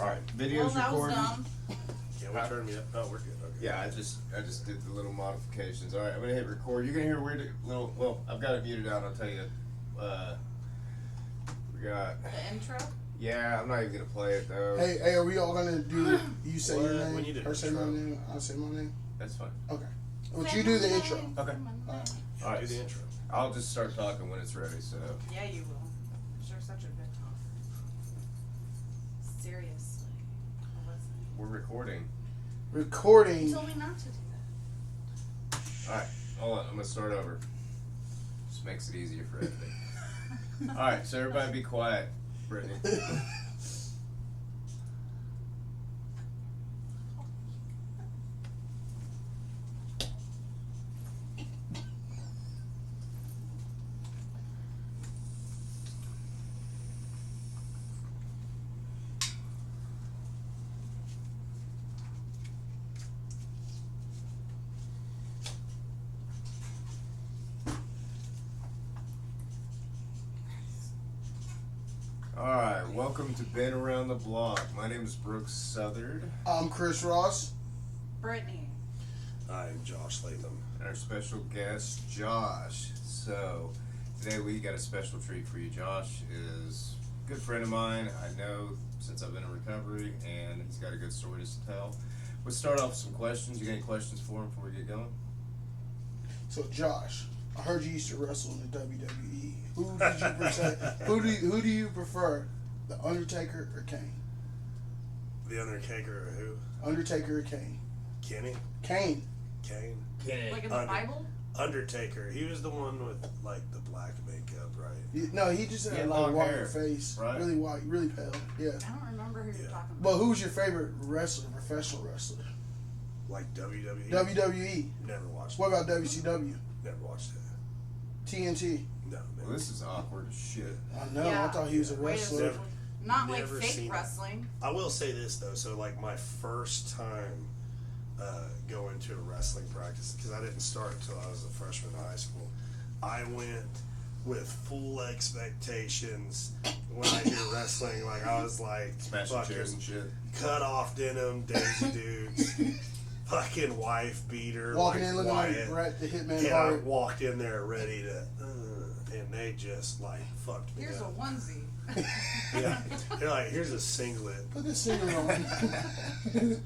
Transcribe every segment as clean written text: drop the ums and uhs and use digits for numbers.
All right, video's that was recording. dumb. Yeah, we turned me up. Oh, we're good. Okay. Yeah, I just did the little modifications. All right, I'm gonna hit record. You're gonna hear weird little. Well, I've got it muted out. I'll tell you. We got. The intro? Yeah, I'm not even gonna play it though. Hey, are we all gonna do? You say your What? When you name, do or say my intro. name? I say my name. That's fine. Okay. Would you do the intro? Okay. Alright. All right. Do the intro. I'll just start talking when it's ready. So. Yeah, you will. Sure, such a good talker. Seriously. I wasn't. We're recording. You Recording. told me not to do that. All right, hold on. I'm gonna start over. Just makes it easier for everything. All right, so everybody be quiet, Brittany. Alright, welcome to Ben Around the Block. My name is Brooks Southard, I'm Chris Ross. Brittany. I'm Josh Latham. and our special guest, Josh. So, today we got a special treat for you. Josh is a good friend of mine. I know since I've been in recovery, and he's got a good story to tell. Let's start off with some questions. You got any questions for him before we get going? So Josh, I heard you used to wrestle in the WWE. Who did you prefer? Who do you prefer, the Undertaker or Kane? The Undertaker or who? Undertaker or Kane? Kenny? Kane. Kane? Like in the Under- Bible? Undertaker. He was the one with, like, the black makeup, right? No, he just He had had like long white hair, face, right? really white, really pale. Yeah. I don't remember who you're Yeah. talking about. But who's your favorite wrestler, professional wrestler? Like WWE? WWE. Never watched What it. about WCW? Never watched it. TNT. No, Well, never. this is awkward as shit. I know. Yeah. I thought he was a Wait a wrestler. Never- second. Not like never fake seen it. wrestling. I will say this, though. So, like, my first time going to a wrestling practice, because I didn't start until I was a freshman in high school, I went with full expectations when I hear wrestling. Like, I was like, Smashing chairs fucking and shit. cut off denim, Daisy Dukes, fucking wife beater. Walking like in looking Wyatt. like Bret the Hitman And I Hart. walked in there ready to, and they just, like, fucked me Here's a up. onesie. Yeah. They're like, here's a singlet. Put this singer on.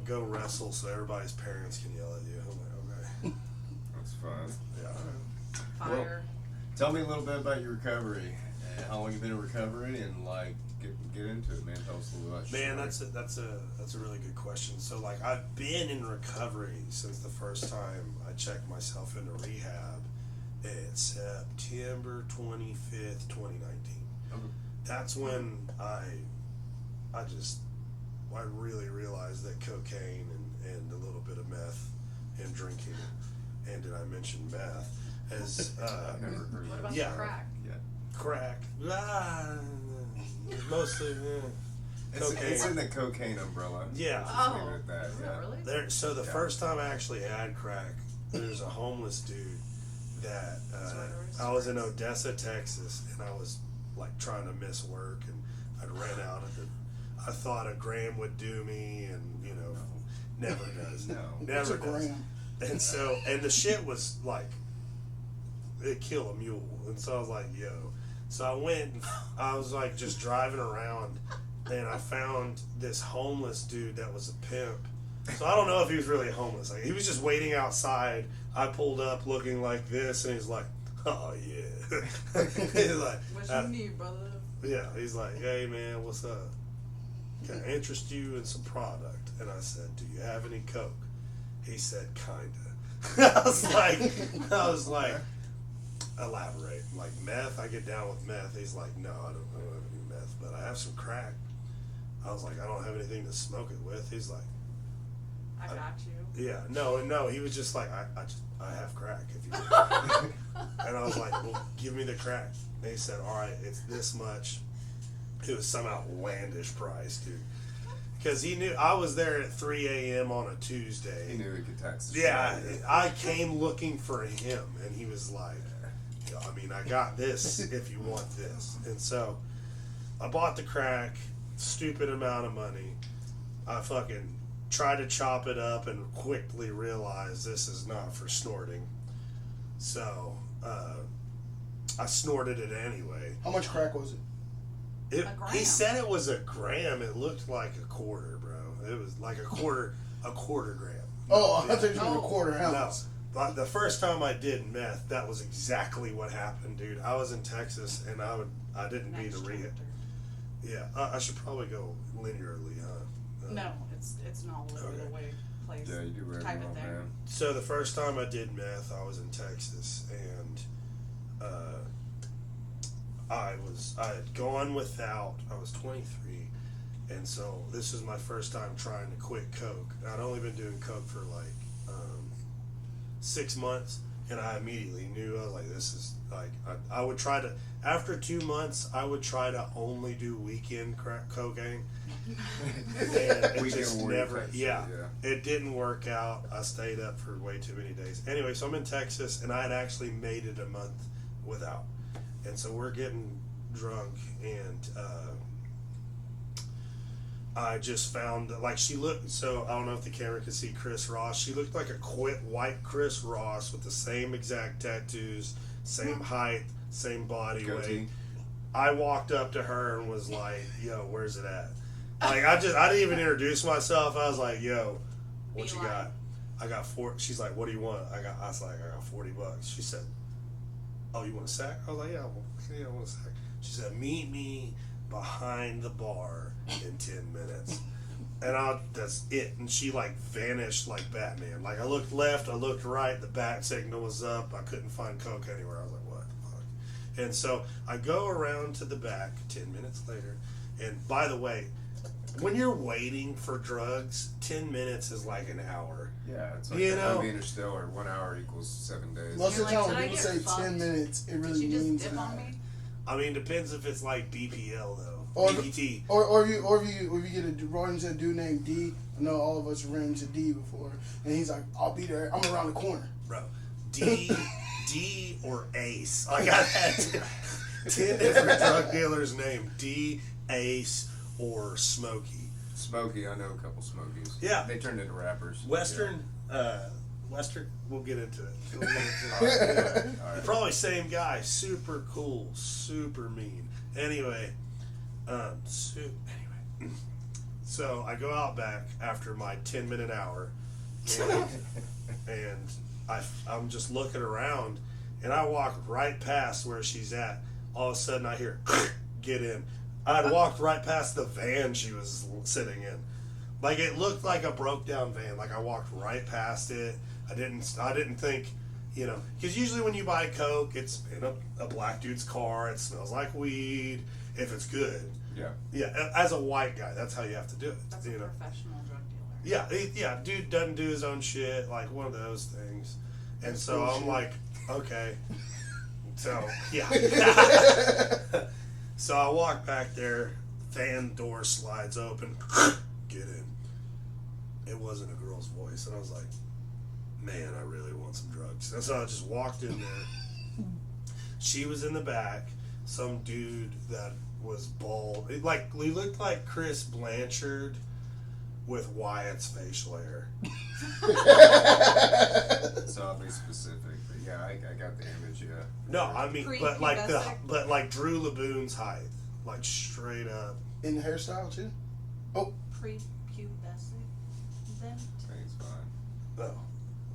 Go wrestle so everybody's parents can yell at you. I'm like, okay. That's fun. Yeah. Fire. Tell me a little bit about your recovery and how long you've been in recovery, and like get into it, man. Tell us a little about your Man, story. that's a really good question. So, like, I've been in recovery since the first time I checked myself into rehab at September 25th, 2019. Okay. That's when I really realized that cocaine and a little bit of meth and drinking, and did I mention meth, as I've never heard What of about that yeah. the crack? yet. crack, mostly cocaine. It's in the cocaine umbrella. Yeah. Let's Oh. leave it at that. Is Yeah. that really? There, so the Yeah. first time I actually had crack, there's a homeless dude that Murderous. I was in Odessa, Texas, and I was like trying to miss work, and I'd ran out of it. I thought a gram would do me, and you know, never does. No. What's Never a does. gram? And so, and the shit was like, it'd kill a mule. And so I was like, yo. So I went, and I was like just driving around, and I found this homeless dude that was a pimp. So I don't know if he was really homeless. Like, he was just waiting outside. I pulled up looking like this, and he's like, oh yeah. He's like, What you need, brother? yeah, he's like, hey man, what's up? Can I interest you in some product? And I said, do you have any coke? He said, kinda. I was like, elaborate. Like meth, I get down with meth. He's like, no, I don't have any meth, but I have some crack. I was like, I don't have anything to smoke it with. He's like, I got you. yeah, no, he was just like, I have crack if you and I was like, well, give me the crack. And he said, all right, it's this much. It was some outlandish price, dude. Because he knew I was there at 3 a.m. on a Tuesday. He knew he could tax the Yeah, shit. I came looking for him, and he was like, I mean, I got this if you want this. And so I bought the crack, stupid amount of money. I fucking tried to chop it up and quickly realized this is not for snorting. So, I snorted it anyway. How much crack was it? It, A gram. he said it was a gram. It looked like a quarter, bro. It was like a quarter gram. Oh, I Yeah. thought you were Oh. a quarter No, ounce. but the first time I did meth, that was exactly what happened, dude. I was in Texas and I didn't need Next a rehab. chapter. Yeah, I should probably go linearly, huh? No, it's an all over Okay. the way place. Yeah, you do whatever Type you it want, there. man. So the first time I did meth, I was in Texas, and I had gone without. I was 23, and so this was my first time trying to quit coke. I'd only been doing coke for like 6 months, and I immediately knew. I was like, this is like I would try to. After 2 months, I would try to only do weekend crack cocaine. And it Weekend just warrior never, type shit, yeah, yeah. it didn't work out. I stayed up for way too many days. Anyway, so I'm in Texas, and I had actually made it a month without, and so we're getting drunk, and I just found that, like, she looked. So I don't know if the camera can see Chris Ross. She looked like a white Chris Ross with the same exact tattoos, same height, same body Goatee. weight. I walked up to her and was like, "Yo, where's it at?" Like, I didn't even introduce myself. I was like, "Yo, what you got?" I got four. She's like, "What do you want?" I was like, "I got $40." She said, "Oh, you want a sack?" I was like, "Yeah, I want a sack." She said, "Meet me behind the bar in 10 minutes." And that's it. And she like vanished like Batman. Like, I looked left, I looked right, the bat signal was up. I couldn't find coke anywhere. I was like, what the fuck? And so I go around to the back 10 minutes later. And by the way, when you're waiting for drugs, 10 minutes is like an hour. Yeah, it's like You the know- movie Interstellar. 1 hour equals 7 days. Most of the You're time like, when "Did I people say get fucked? 10 minutes, it Did really you just means dip an on hour. me? I mean, depends if it's like BPL though. Or- BPT. Or if you get a runs a dude named D. I know all of us ran into D before, and he's like, "I'll be there. I'm around the corner." Bro, D or Ace. Like, I've had 10 different drug dealers named D, Ace, or Smokey. Smokey, I know a couple Smokies. Yeah. They turned into rappers. Western, we'll get into it. We'll get into Yeah. it. All right. Probably same guy. Super cool, super mean. Anyway, so I go out back after my 10-minute hour, and I'm just looking around, and I walk right past where she's at. All of a sudden, I hear, "Get in." I'd walked right past the van she was sitting in. Like, it looked like a broke down van. Like, I walked right past it. I didn't think, because usually when you buy Coke, it's in a black dude's car. It smells like weed. If it's good, Yeah. yeah. As a white guy, that's how you have to do it. That's a professional drug dealer. Yeah, dude doesn't do his own shit, like one of those things. And That's so I'm bullshit. like, okay. So, yeah. So I walk back there, van door slides open, get in. It wasn't a girl's voice, and I was like, man, I really want some drugs. And so I just walked in there. She was in the back, some dude that was bald. He looked like Chris Blanchard with Wyatt's facial hair. It's oddly specific, but yeah, I got the image. Yeah. No, I mean, Pre-pubescent? but like Drew Laboon's height, like straight up. In the hairstyle too. Prepubescent. Then I think it's fine. No,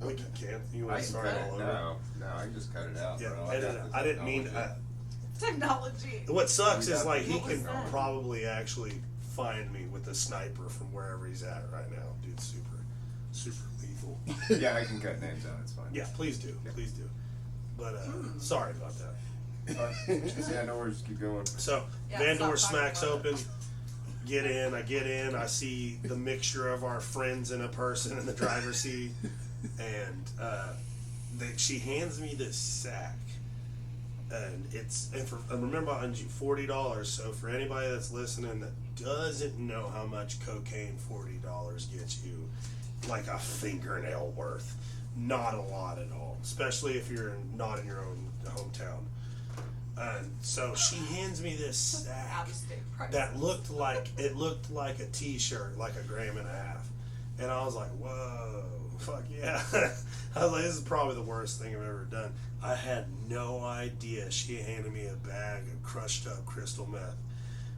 we Okay. can't. You I want to can start cut all it. over? No, I can just cut it out. Yeah, bro. edit got it. the I didn't mean. technology. technology. What sucks We is got like he the can technology. probably actually find me with a sniper from wherever he's at right now. Dude's super lethal. Yeah, I can cut names out. It's fine. Yeah, please do, please do. But sorry about that. All right. Yeah, no worries. Keep going. So Yeah, van stop door talking smacks about open. Get in. I get in. I see the mixture of our friends and a person in the driver's seat, and she hands me this sack, and remember I lent you $40. So for anybody that's listening that doesn't know how much cocaine $40 gets you, like a fingernail worth, not a lot at all, especially if you're not in your own hometown. So she hands me this sack Out of state price. that looked like a T-shirt, like a gram and a half, and I was like, "Whoa, fuck yeah!" I was like, "This is probably the worst thing I've ever done." I had no idea she handed me a bag of crushed up crystal meth,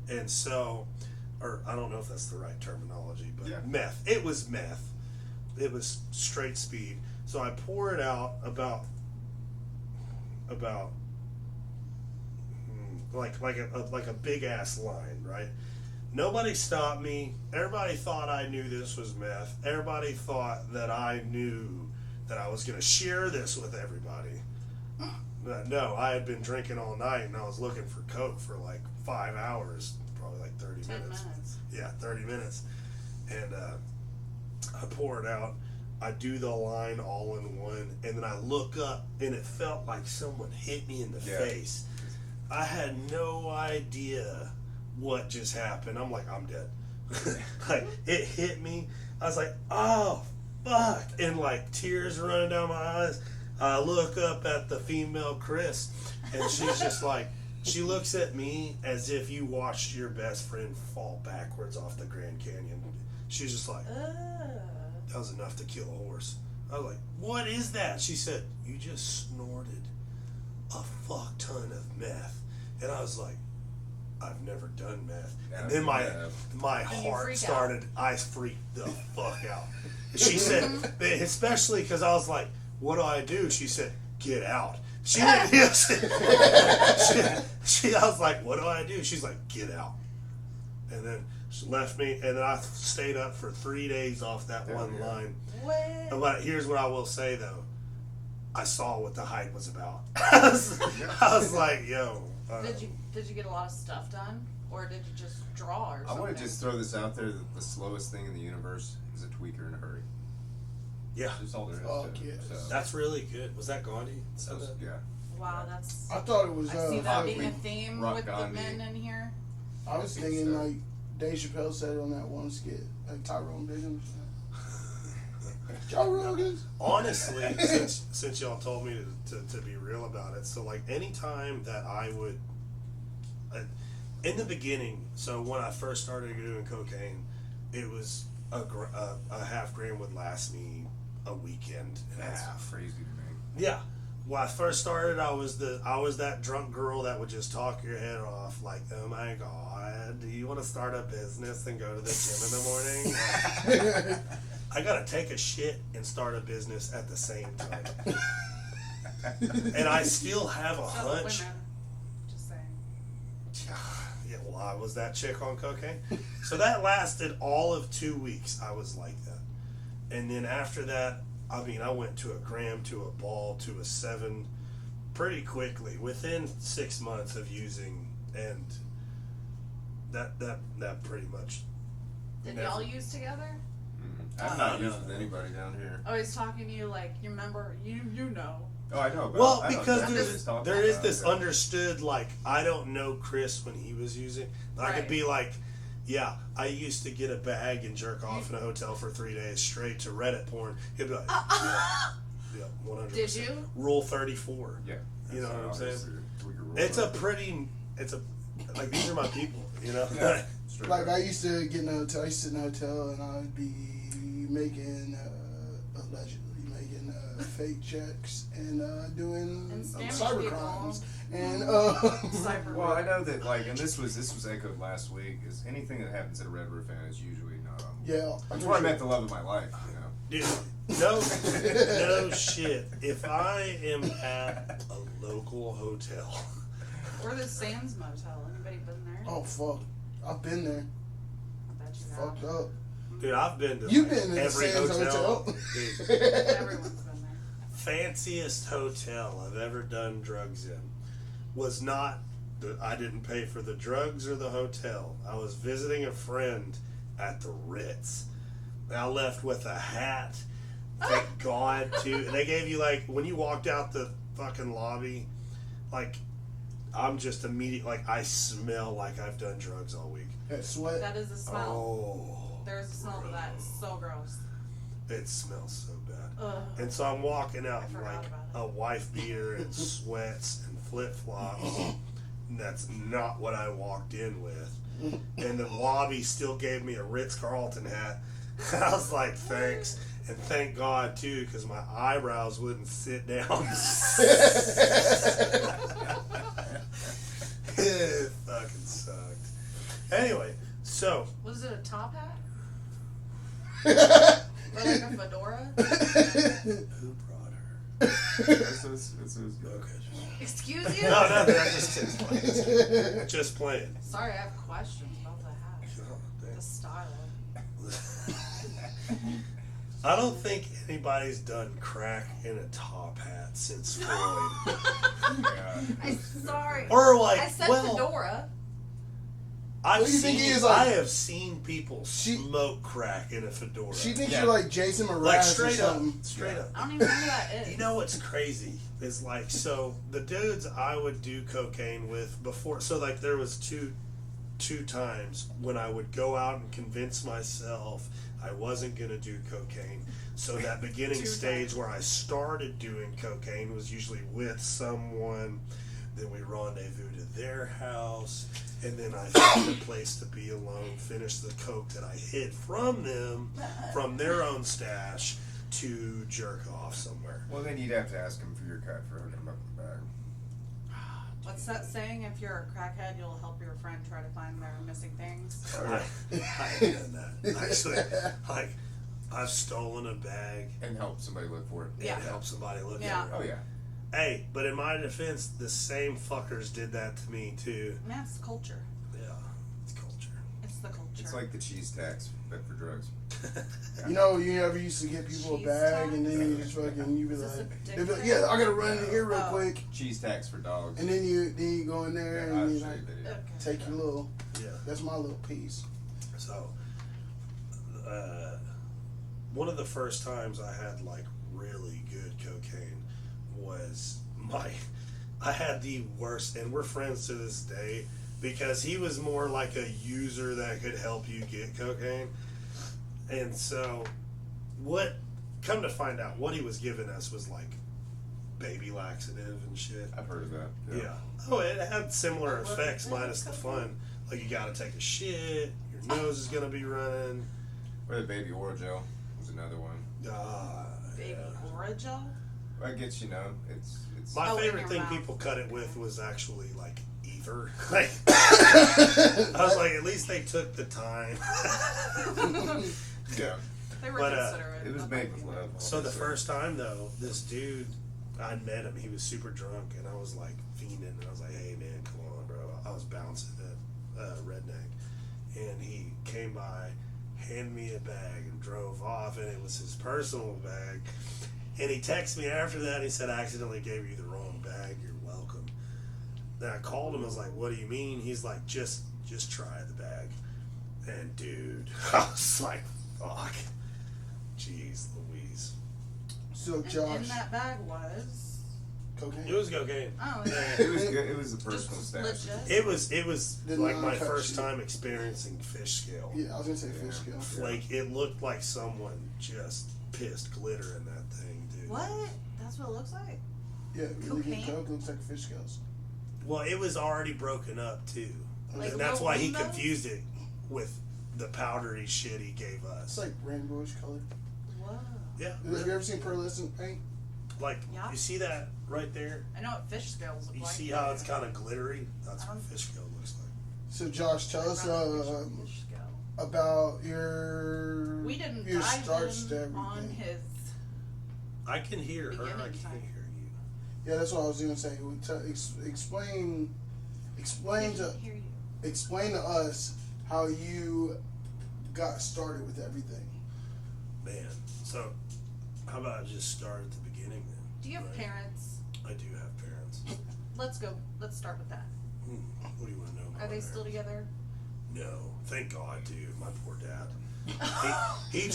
and so, or I don't know if that's the right terminology, but Yeah. meth. It was meth. It was straight speed. So I pour it out about like a big ass line, right? Nobody stopped me. Everybody thought I knew this was meth. Everybody thought that I knew that I was going to share this with everybody. But no, I had been drinking all night and I was looking for Coke for like 5 hours, probably like 30 10 minutes. minutes. Yeah, 30 minutes. And I pour it out. I do the line all in one, and then I look up, and it felt like someone hit me in the Yeah. face. I had no idea what just happened. I'm like, I'm dead. Like, it hit me. I was like, oh, fuck. And like tears running down my eyes. I look up at the female Chris, and she's just like, she looks at me as if you watched your best friend fall backwards off the Grand Canyon. She's just like, that was enough to kill a horse. I was like, what is that? She said, you just snorted a fuck ton of meth. And I was like, I've never done meth. And then my you heart freak started, I freaked the fuck out. She said, especially because I was like, what do I do? She said, get out. She didn't, I was like, what do I do? She's like, get out. And then she left me, and then I stayed up for 3 days off that one line. What? But here's what I will say though, I saw what the hype was about. I was like, yo. Did you get a lot of stuff done, or did you just draw or I something? want to just throw this out there that the slowest thing in the universe is a tweaker in a hurry. Yeah, That's all there is Fuck to it. yes. So, that's really good. Was that Gandhi? Said that? yeah. Wow, that's. I thought it was. I see that being a fucking theme Rock with Gandhi. the men in here. I was thinking like Dave Chappelle said it on that one skit, like Tyrone Biggums. Joe Rogan. Honestly, since y'all told me to be real about it, so like anytime that I would, in the beginning, so when I first started doing cocaine, it was a half gram would last me a weekend and a That's half. crazy to me. Yeah. When I first started, I was that drunk girl that would just talk your head off, like, oh my god, do you want to start a business and go to the gym in the morning? Like, I gotta take a shit and start a business at the same time. And I still have a So, hunch. women, just saying. Yeah, well, I was that chick on cocaine. So that lasted all of 2 weeks. I was like that. And then after that, I mean, I went to a gram, to a ball, to a 7 pretty quickly within 6 months of using, and that pretty much. Did Never. y'all use together? I've not used with anybody down here. Oh, he's talking to you like you remember you know. Oh, I know. About, Well, I know because exactly what he's talking there is about, this yeah. understood, like, I don't know Chris when he was using. I could Right. be like, yeah, I used to get a bag and jerk off in a hotel for 3 days straight to Reddit porn. He'd be like, yeah, 100%. Did you? Rule 34. Yeah. You know That's what I'm saying? obviously tweaker rules It's a are. pretty, like, these are my people, you know? Yeah, straight Like up. I used to get in a hotel. I used to sit in a hotel and I'd be making allegedly making fake checks and doing And scamming cyber people. crimes and Cyber. Well, I know that, like, and this was echoed last week. Is anything that happens at a Red Roof Inn is usually not on. yeah. That's where I met the love of my life. You know. Dude, no shit. If I am at a local hotel, Or the Sands Motel. Anybody been there? Oh fuck! I've been there. I bet you Fucked have. up. dude, I've been to You've like been in the every Sands hotel. Hotel. Dude, Everyone's been there. fanciest hotel I've ever done drugs in was not. I didn't pay for the drugs or the hotel. I was visiting a friend at the Ritz. I left with a hat. Thank God, too. They gave you, like, when you walked out the fucking lobby, like, I'm just immediate. Like, I smell like I've done drugs all week. That sweat. That is a smell. Oh, There's a smell to that. It's so gross. it smells so bad. Ugh. And so I'm walking out I in forgot like about it. a wife beater and sweats and flip flops. And that's not what I walked in with. And the lobby still gave me a Ritz-Carlton hat. I was like, thanks. And thank God, too, because my eyebrows wouldn't sit down. It fucking sucked. Anyway, so. Was it a top hat? Or like a fedora? Who brought her? Okay. Excuse you? No, nothing. I just playing. Just playing. Sorry, I have questions about the hat. Oh, The style. I don't think anybody's done crack in a top hat since Floyd. Yeah. I'm sorry. Or like, I said well, fedora. I've What do you think seen. he is like- I have seen people smoke crack in a fedora. She thinks Yeah. you're like Jason Mraz like or straight up, something. straight up. I don't even know who that is. You know what's crazy is like, so the dudes I would do cocaine with before, so like there was two times when I would go out and convince myself I wasn't gonna do cocaine. So that beginning Two stage times. where I started doing cocaine was usually with someone. Then we rendezvous to their house, and then I found a place to be alone, finish the coke that I hid from them, from their own stash, to jerk off somewhere. Well, then you'd have to ask him for your cut for hooking him up in the bag. What's that saying? If you're a crackhead, you'll help your friend try to find their missing things. I have done that. Actually, like, I've stolen a bag And help somebody look for it. Yeah. and helped somebody look Yeah. at it. Oh, yeah. Hey, but in my defense, the same fuckers did that to me too. And that's culture. Yeah, it's culture. It's the culture. It's like the cheese tax, but for drugs. You know, you ever used to get people a Cheese bag and tax? then you just fucking, you be Is this like, a dick they'd be like, thing? yeah, I gotta run in here real Oh. quick. Cheese tax for dogs. And then you go in there Yeah, I'll and you show like, you the video. Okay. take your little, Yeah. that's my little piece. So, one of the first times I had like really good cocaine was I had the worst, and we're friends to this day because he was more like a user that could help you get cocaine. And so, come to find out, what he was giving us was like baby laxative and shit. I've heard of that. Yeah. Oh, it had similar What was effects it? minus the fun. Like you gotta take a shit, your nose is gonna be running. Or the baby oral gel was another one. Baby Yeah. Orajel? Well, I guess, it's My Oh, in favorite your thing mouth. people cut it with was actually like ether. Like, I was like, at least they took the time. yeah. They were But, considerate. It was of made what with you love. wanted. So the obviously. first time though, this dude, I met him. He was super drunk, and I was like fiending, and I was like, "Hey man, come on, bro." I was bouncing at Redneck, and he came by, handed me a bag, and drove off, and it was his personal bag. And he texted me after that. He said, "I accidentally gave you the wrong bag. You're welcome." Then I called him. I was like, "What do you mean?" He's like, "Just try the bag." And dude, I was like, "Fuck." Jeez Louise. So And Josh, in that bag was. cocaine. It was cocaine. Oh, It was good. It was the personal just stash. legit. It was Did like not my touch first you. time experiencing fish scale. Yeah, I was gonna say Yeah. fish scale. Like it looked like someone just pissed glitter in that thing, dude. What? That's what it looks like? Yeah, really good Cocaine? coke looks like fish scales. Well, it was already broken up too, Like and that's little why he rainbows? confused it with the powdery shit he gave It's us. like rainbowish color. Whoa. Yeah, Have you ever seen pearlescent paint? like Yeah. you see that right there. I know what fish scales look You like. see how it's kind of glittery? That's what fish scale looks like. So Josh, tell us I'd rather fish on fish scale. about your We didn't your dive starts to in on everything. his. I can hear her. I Beginning can't time. hear you. Yeah, that's what I was gonna say. Explain I to can't hear you. explain to us how you got started with everything. Man, so how about I just start at the beginning then? Do you have Right. parents? I do have parents. Let's go. Let's start with that. What do you want to know about Are they my still parents? together? No, thank God, dude. My poor dad. He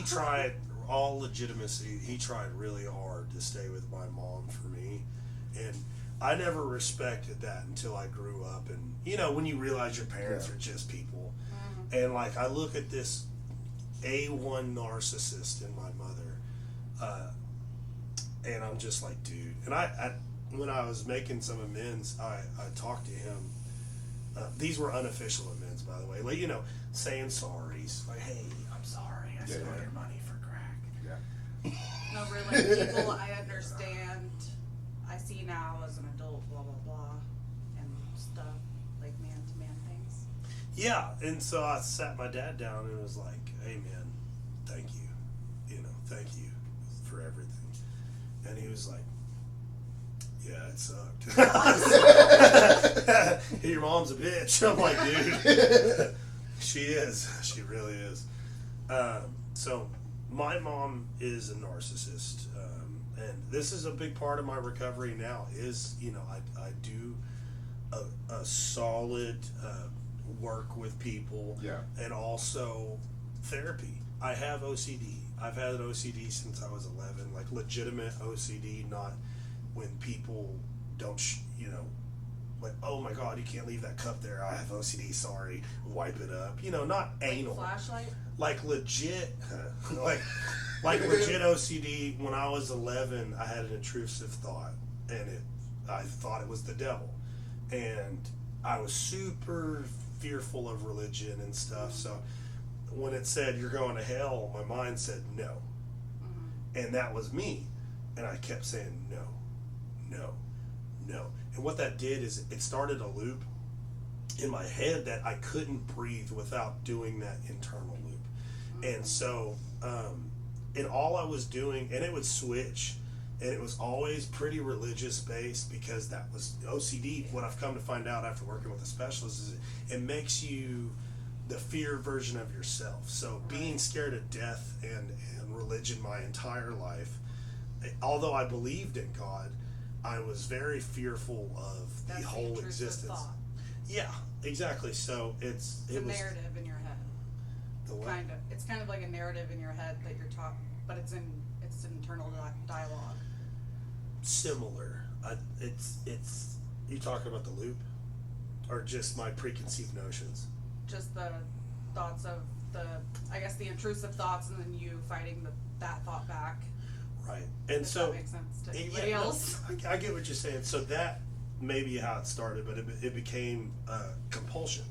tried all legitimacy. He tried really hard to stay with my mom for me, and I never respected that until I grew up. And when you realize your parents Yeah. are just people, and like I look at this A1 narcissist in my mother, and I'm just like, dude. And I when I was making some amends, I talked to him. These were unofficial amends, by the way. Like, you know, saying sorries. Like, hey, I'm sorry. I stole your money for crack. Yeah. No, really, people I understand, I see now as an adult, blah, blah, blah, and stuff, like man-to-man things. Yeah, and so I sat my dad down and was like, hey, man, thank you. You know, thank you for everything. And he was like, yeah, it sucked. Your mom's a bitch. I'm like, dude, she is. She really is. So my mom is a narcissist, and this is a big part of my recovery now. Is, you know, I do a solid work with people, Yeah. and also therapy. I have OCD. I've had an OCD since I was 11, like legitimate OCD, not when people don't, you know, like, oh my God, you can't leave that cup there. I have OCD. Sorry, wipe it up. You know, not anal. Flashlight? Like legit, like legit OCD. When I was 11, I had an intrusive thought, and I thought it was the devil, and I was super fearful of religion and stuff. So when it said you're going to hell, my mind said no, and that was me, and I kept saying no, no, no. And what that did is it started a loop in my head that I couldn't breathe without doing that internal loop. And so, and all I was doing, and it would switch, and it was always pretty religious based, because that was OCD. What I've come to find out after working with a specialist is it makes you the fear version of yourself. So being scared of death and religion my entire life, although I believed in God, I was very fearful of That's the whole intrusive existence. thought. Yeah, exactly. So it It's was a narrative in your head. the what? Kind of. It's kind of like a narrative in your head that you're talking, but it's an internal dialogue. Similar. It's you talking about the loop, or just my preconceived notions? Just the thoughts of I guess the intrusive thoughts, and then you fighting that thought back. Right. And If so that makes sense to anybody yeah, no, else. I get what you're saying. So that may be how it started, but it became compulsion.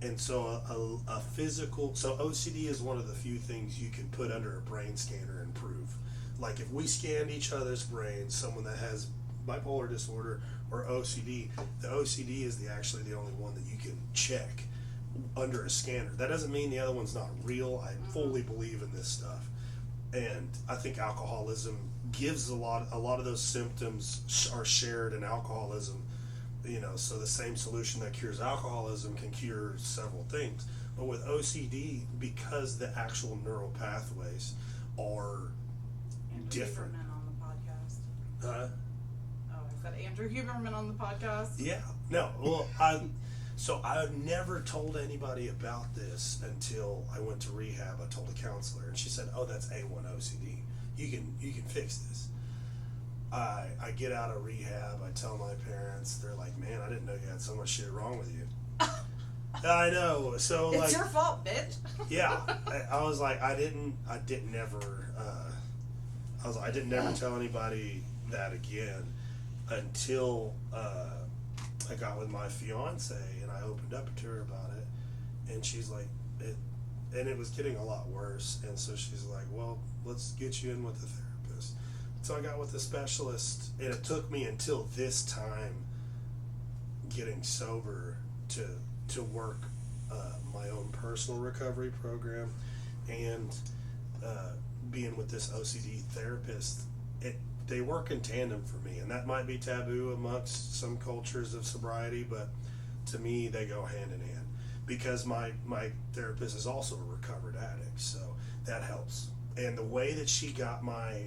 And so a physical, so OCD is one of the few things you can put under a brain scanner and prove. Like if we scanned each other's brains, someone that has bipolar disorder or OCD, the OCD is actually the only one that you can check under a scanner. That doesn't mean the other one's not real. I fully believe in this stuff. And I think alcoholism gives a lot of those symptoms are shared in alcoholism. You know, so the same solution that cures alcoholism can cure several things. But with OCD, because the actual neural pathways are Andrew different. Huberman on the podcast. Oh, I said Andrew Huberman on the podcast. Yeah. No. Well, I've never told anybody about this until I went to rehab. I told a counselor, and she said, "Oh, that's A1 OCD. You can fix this." I get out of rehab. I tell my parents. They're like, "Man, I didn't know you had so much shit wrong with you." I know. So It's like, your fault, bitch. yeah. I was like, I didn't never tell anybody that again until I got with my fiance, and I opened up to her about it, and she's like, it was getting a lot worse, and so she's like, well, let's get you in with the therapist. So I got with the specialist, and it took me until this time getting sober to work my own personal recovery program, and being with this OCD therapist. They work in tandem for me, and that might be taboo amongst some cultures of sobriety, but to me they go hand in hand, because my therapist is also a recovered addict, so that helps. And the way that she got my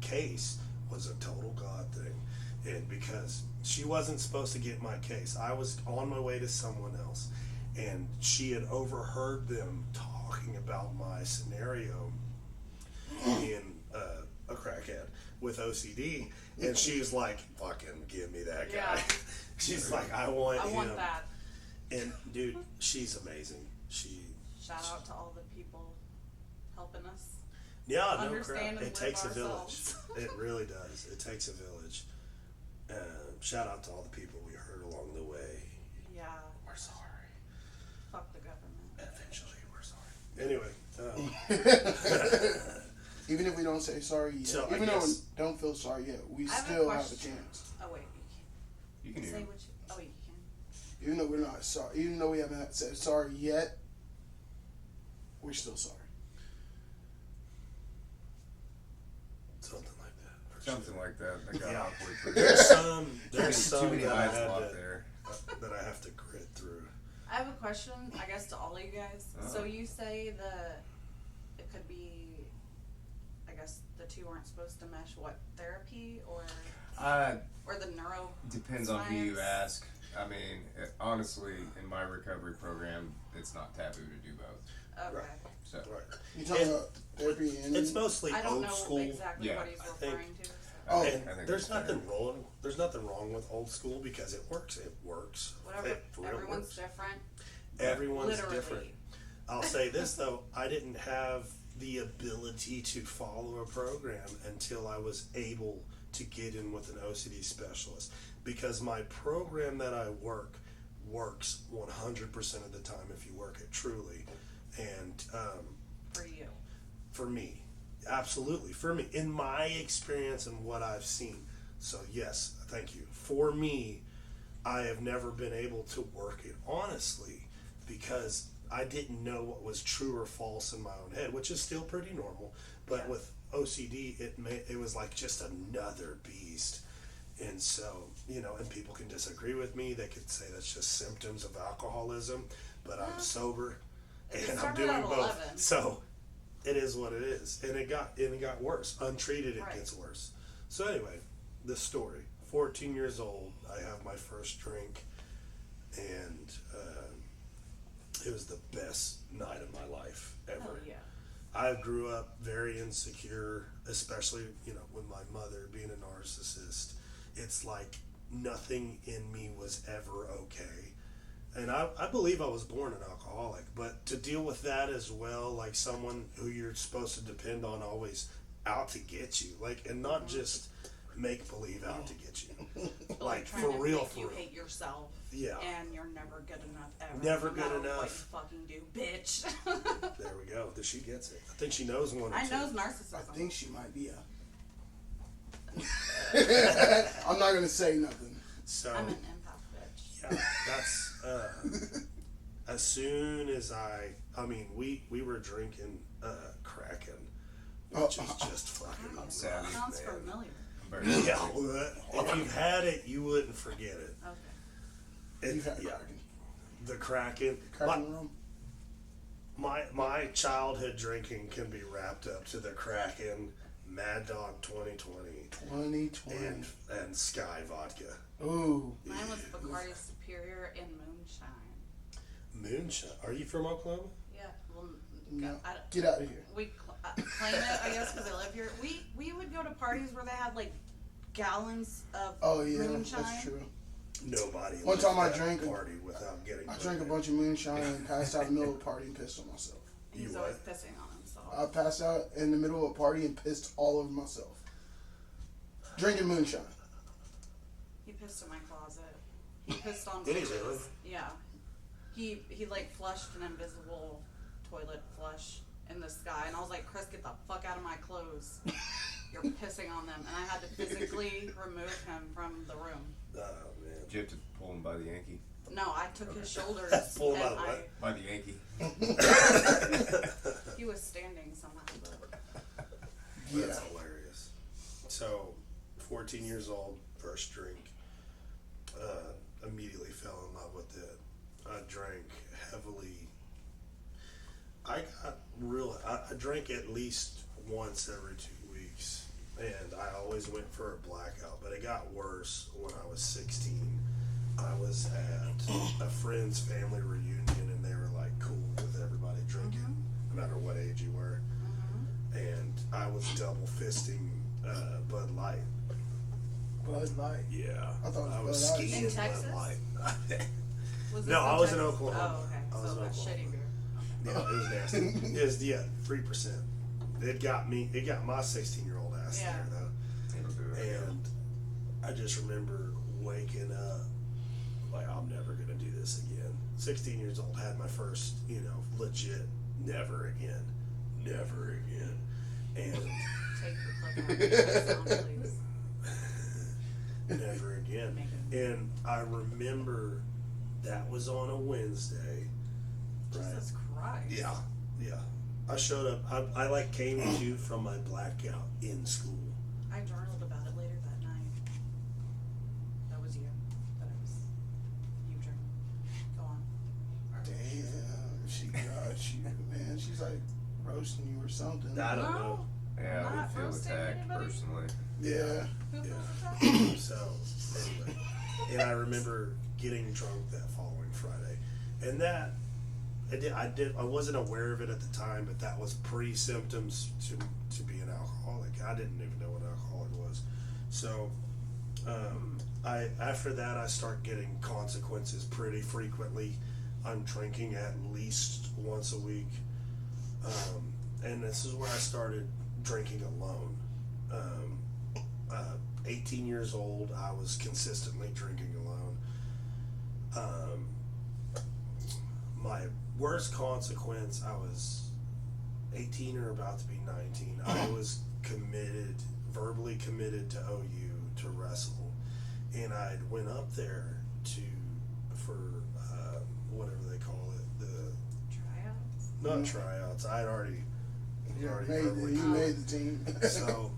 case was a total God thing, and because she wasn't supposed to get my case, I was on my way to someone else, and she had overheard them talking about my scenario being a crackhead with OCD, and she's like, fucking give me that guy. Yeah. She's like, I want him. that. And dude, she's amazing. Shout out to all the people helping us. Yeah, no Understand crap. and It live takes a village. ourselves. It really does. It takes a village. Shout out to all the people we hurt along the way. Yeah. We're sorry. Fuck the government. Eventually, we're sorry. Anyway, Even if we don't say sorry yet, So, I even though we guess- don't feel sorry yet, we I have a still have a question. chance. Oh wait, You you can can do say it. what you. Oh wait, you can. Even though we're not sorry, even though we haven't said sorry yet, we're still sorry. something like that. for Something sure. like that. That got Yeah. awkward pretty There's quick. there's Too some many that I eyes had locked to, there. that I have to grit through. I have a question, I guess, to all of you guys. So you say it could be, I guess the two aren't supposed to mesh. What, therapy or the neuro? Depends on who you science? ask. I mean, honestly, in my recovery program, it's not taboo to do both. Okay. Right. So, Right. You talking And about therapy and It's mostly I don't old know school. exactly Yeah, what he's I think- referring to. So. Oh. And I think there's that's nothing fair. wrong. There's nothing wrong with old school because it works. It works. Whatever. It real Everyone's works. different. Everyone's Literally. different. I'll say this though, I didn't have the ability to follow a program until I was able to get in with an OCD specialist because my program that I works 100% of the time if you work it truly. And For you. for me, absolutely, for me, in my experience and what I've seen. So yes, thank you. For me, I have never been able to work it honestly because I didn't know what was true or false in my own head, which is still pretty normal. But Yeah. with OCD, it was like just another beast. And so, and people can disagree with me. They could say that's just symptoms of alcoholism, but I'm sober It and I'm started doing at both. 11. So it is what it is. And it got worse. Untreated, it Right. gets worse. So anyway, the story. 14 years old, I have my first drink, and it was the best night of my life ever. Oh yeah. I grew up very insecure, especially, with my mother being a narcissist. It's like nothing in me was ever okay. And I believe I was born an alcoholic, but to deal with that as well, like someone who you're supposed to depend on always out to get you, and not just make believe out to get you. Like, trying for to real, make for you real. hate yourself. Yeah. And you're never good enough ever. Never no good matter enough. What you fucking do, bitch. There we go. She gets it. I think she knows one or I two. knows narcissism. I think she might be I'm not gonna say nothing. So, I'm an empath, bitch. yeah, that's as soon as we were drinking Kraken, which is just fucking I'm savvy, Sounds man. familiar. I'm very Yeah, happy. if you've had it, you wouldn't forget it. Okay. You've had Yeah, Kraken. the Kraken. Kraken rum. My childhood drinking can be wrapped up to the Kraken, Mad Dog 2020, 2020. and Sky Vodka. Ooh. Mine was Bacardi Superior and Moonshine. Moonshine. Are you from Oklahoma? Yeah. Well, No. I, Get out of here. we claim it, I guess, because I live here. We would go to parties where they had like gallons of Oh yeah, moonshine. that's true. Nobody. One left time I that drank- party without getting. I drank a bunch of moonshine and passed out in the middle of a party and pissed on myself. He's You always what? pissing on himself. I passed out in the middle of a party and pissed all over myself. Drinking moonshine. He pissed in my closet. He pissed on Did he toilets. really? Yeah. He like flushed an invisible toilet flush in the sky, and I was like, Chris, get the fuck out of my clothes. You're pissing on them, and I had to physically remove him from the room. Oh man. Did you have to pull him by the Yankee? No, I took his shoulders Pull him and out of what? By the Yankee. he was standing somehow. But Yeah. That's hilarious. So, 14 years old, first drink. Immediately fell in love with it. I drank heavily. I drank at least once every 2 weeks, and I always went for a blackout. But it got worse when I was 16. I was at a friend's family reunion, and they were like cool with everybody drinking, no matter what age you were. And I was double fisting Bud Light. Bud Light. Yeah, I thought it was I was Bud Ice. skiing In Texas? Bud Light. was No, I was in Texas? Oklahoma. Oh, okay. I was So in a Oklahoma. shitty beer. Yeah, it was nasty. It was 3%. It got my 16-year-old ass Yeah. there though. It'll do it. And I just remember waking up like, I'm never gonna do this again. 16 years old, had my first, legit never again. And Take the clip out of that sound, please. never again. And I remember that was on a Wednesday. Right? Jesus Christ. Yeah. I showed up. I like came to from my blackout in school. I journaled about it later that night. That was you. That was you journal. Go on. Damn, she got you, man. She's like roasting you or something. I don't know. Yeah, I would Not feel roasting attacked anybody? personally. Yeah. Who Yeah. feels attacked? So anyway, and I remember getting drunk that following Friday, and that I wasn't aware of it at the time, but that was pre-symptoms to be an alcoholic. I didn't even know what alcoholic was. So after that I start getting consequences pretty frequently. I'm drinking at least once a week, and this is where I started drinking alone. 18 years old, I was consistently drinking alone. My worst consequence, I was 18 or about to be 19. I was verbally committed to OU to wrestle, and I went up there for whatever they call it, Tryouts? not tryouts. I'd already verbally You made the team. so,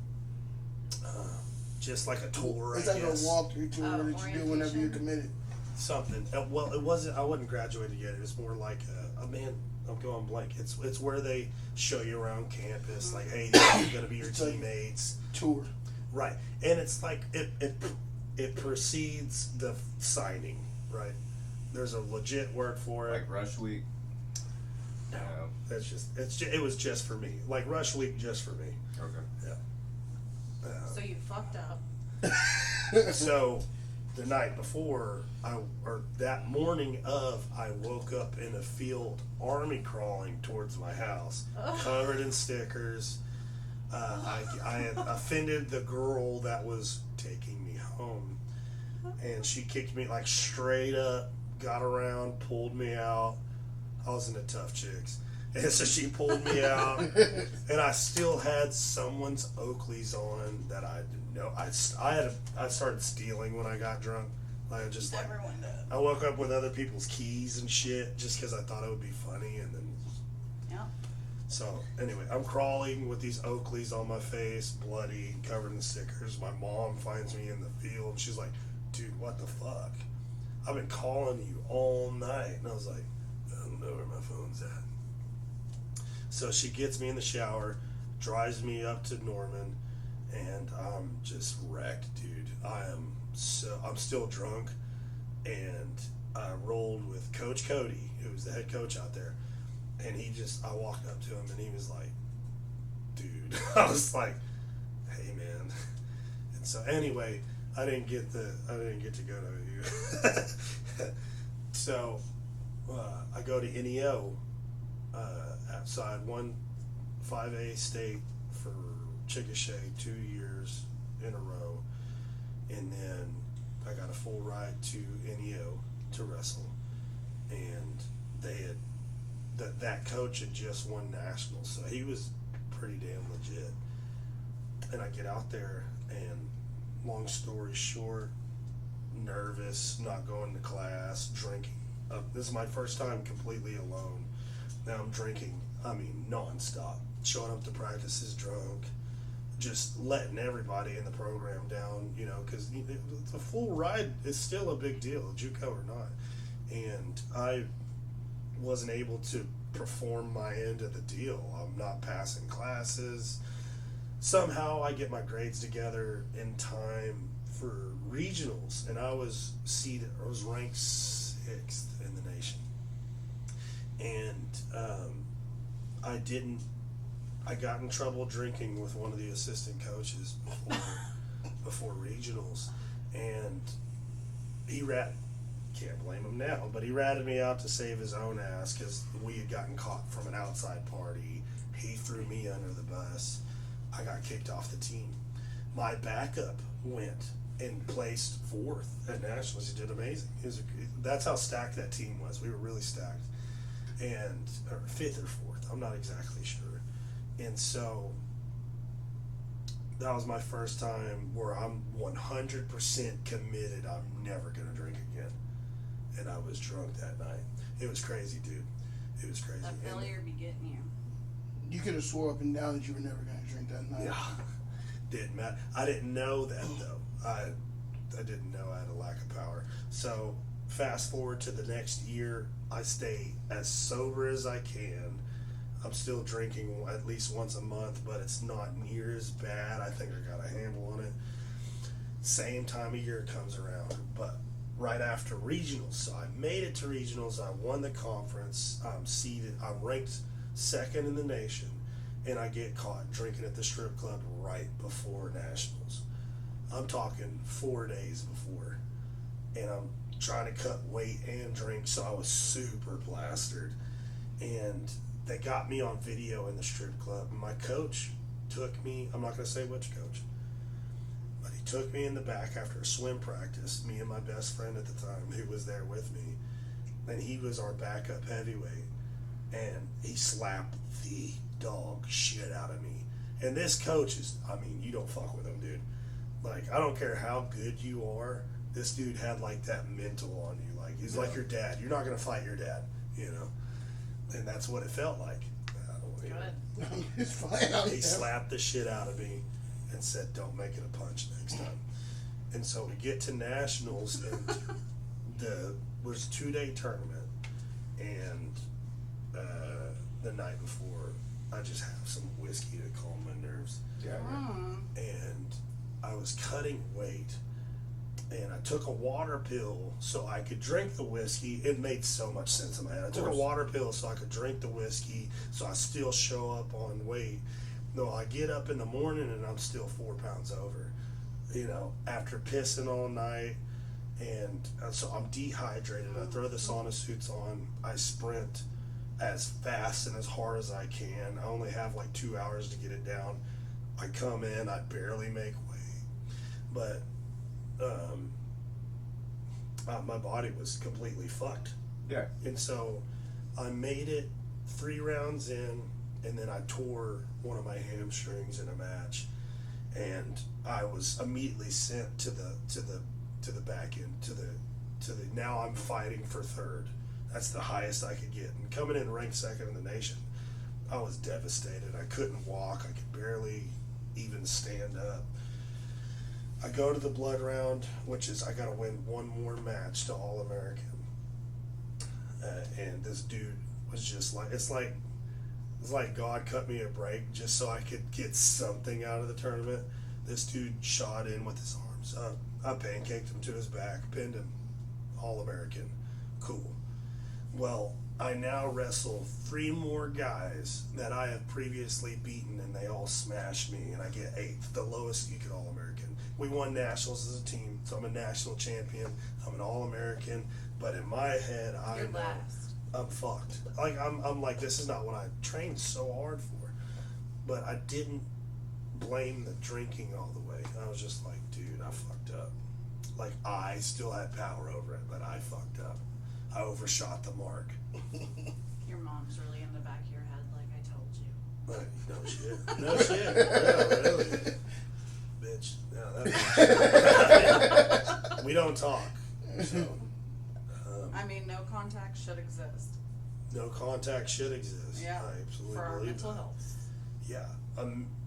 just like a tour, It's I like guess. a walkthrough tour that you do whenever you're orientation. committed. Something. Well, it wasn't. I wasn't graduated yet. It was more like a man. I'm going blank. It's where they show you around campus. Like, hey, these are gonna be your It's like- teammates, Tour. right? And it's like it precedes the signing, right? There's a legit word for it. Like Rush Week. No, Yeah. that's it was just for me. Like Rush Week, just for me. Okay. So you fucked up. So the night before, or that morning of, I woke up in a field, army crawling towards my house, covered in stickers. I had offended the girl that was taking me home, and she kicked me like straight up, got around, pulled me out. I was into Tough Chicks. And so she pulled me out, and I still had someone's Oakleys on that I didn't know. I started stealing when I got drunk. Like just like Everyone did. I woke up with other people's keys and shit just because I thought it would be funny, and then Yeah. so anyway, I'm crawling with these Oakleys on my face, bloody, covered in stickers. My mom finds me in the field. She's like, "Dude, what the fuck? I've been calling you all night," and I was like, "I don't know where my phone's at." So she gets me in the shower, drives me up to Norman, and I'm just wrecked, dude. I'm still drunk, and I rolled with Coach Cody, who was the head coach out there, and I walked up to him, and he was like, "Dude," I was like, "Hey, man." And so anyway, I didn't get to go to you. So I go to NEO. So I had won 5A state for Chickasha 2 years in a row, and then I got a full ride to NEO to wrestle, and they had that coach had just won nationals, so he was pretty damn legit. And I get out there, and long story short, nervous, not going to class, drinking. This is my first time completely alone. Now I'm drinking, nonstop. Showing up to practices drunk, just letting everybody in the program down, because the full ride is still a big deal, JUCO or not. And I wasn't able to perform my end of the deal. I'm not passing classes. Somehow I get my grades together in time for regionals, and I was ranked 6th in the nation. And I got in trouble drinking with one of the assistant coaches before regionals, and can't blame him now, but he ratted me out to save his own ass because we had gotten caught from an outside party. He threw me under the bus. I got kicked off the team. My backup went and placed 4th at nationals. He did amazing. That's how stacked that team was. We were really stacked, and or 5th or 4th. I'm not exactly sure. And so that was my first time where I'm 100% committed. I'm never gonna drink again, and I was drunk that night. It was crazy, dude. It was crazy. That failure be getting you. You could have swore up and down that you were never going to drink that night. Yeah, didn't matter. I didn't know that though. I didn't know I had a lack of power. So fast forward to the next year, I stay as sober as I can. I'm still drinking at least once a month, but it's not near as bad. I think I got a handle on it. Same time of year comes around, but right after regionals. So I made it to regionals. I won the conference. I'm seeded. I'm ranked 2nd in the nation, and I get caught drinking at the strip club right before nationals. I'm talking 4 days before, and I'm trying to cut weight and drink, so I was super plastered. And they got me on video in the strip club. My coach took me, I'm not going to say which coach, but he took me in the back after a swim practice, me and my best friend at the time who was there with me, and he was our backup heavyweight, and he slapped the dog shit out of me. And this coach is, I mean, you don't fuck with him, dude. Like, I don't care how good you are, this dude had like that mental on you. Like, he's like your dad. You're not going to fight your dad, you know? And that's what it felt like. I don't wanna hear it. Good. It's fine. He slapped the shit out of me and said, "Don't make it a punch next time." And so we get to nationals, and was a 2-day tournament, and the night before, I just have some whiskey to calm my nerves, Yeah. and I was cutting weight. And I took a water pill so I could drink the whiskey. It made so much sense in my head. I took a water pill so I could drink the whiskey, so I still show up on weight. No, I get up in the morning and I'm still 4 pounds over, you know, after pissing all night. And so I'm dehydrated. I throw the sauna suits on. I sprint as fast and as hard as I can. I only have like 2 hours to get it down. I come in, I barely make weight. But my body was completely fucked. Yeah. And so I made it 3 rounds in, and then I tore one of my hamstrings in a match, and I was immediately sent to the back end, to the now I'm fighting for 3rd. That's the highest I could get. And coming in ranked 2nd in the nation, I was devastated. I couldn't walk. I could barely even stand up. I go to the blood round, which is I got to win one more match to All-American. And this dude was just like, it's like God cut me a break just so I could get something out of the tournament. This dude shot in with his arms up. I pancaked him to his back, pinned him, All-American. Cool. Well, I now wrestle 3 more guys that I have previously beaten, and they all smash me, and I get 8th, the lowest you could All-American. We won nationals as a team, so I'm a national champion. I'm an All-American, but in my head, You're know last. I'm fucked. Like I'm like, this is not what I trained so hard for. But I didn't blame the drinking all the way. I was just like, dude, I fucked up. Like, I still had power over it, but I fucked up. I overshot the mark. Your mom's really in the back of your head, like I told you. But no shit. No shit. No, really. Bitch. No, that we don't talk. So, I mean, no contact should exist. no contact should exist. Yeah. I absolutely For our believe mental that. health. Yeah.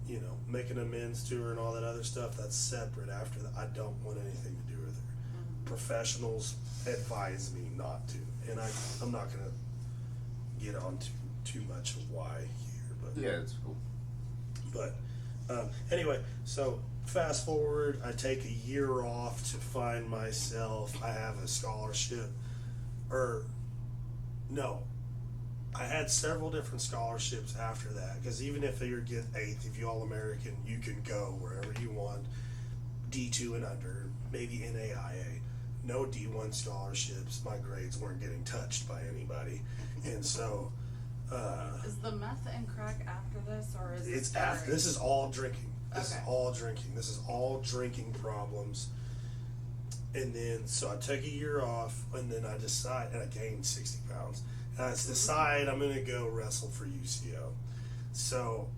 You know, making amends to her and all that other stuff, that's separate after that. I don't want anything to do with her. Mm-hmm. Professionals advise me not to. And I'm not going to get on too much of why here. But Yeah, it's cool. But anyway, so fast forward, I take a year off to find myself. I have a scholarship. I had several different scholarships after that, because even if you get 8th, if you All-American, you can go wherever you want, D2 and under, maybe NAIA. No D1 scholarships. My grades weren't getting touched by anybody. And so Is the meth and crack after this, or is it's it after. This is all drinking. This is Okay. all drinking. This is all drinking problems. And then, so I took a year off, and then I decide, and I gained 60 pounds. And I decide I'm going to go wrestle for UCO. So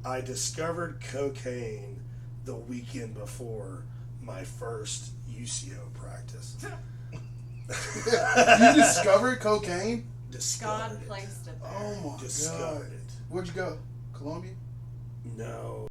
I discovered cocaine the weekend before my first UCO practice. You discovered cocaine? Discovered God it. placed it there. Oh my god. Discovered it. Where'd you go? Colombia? No.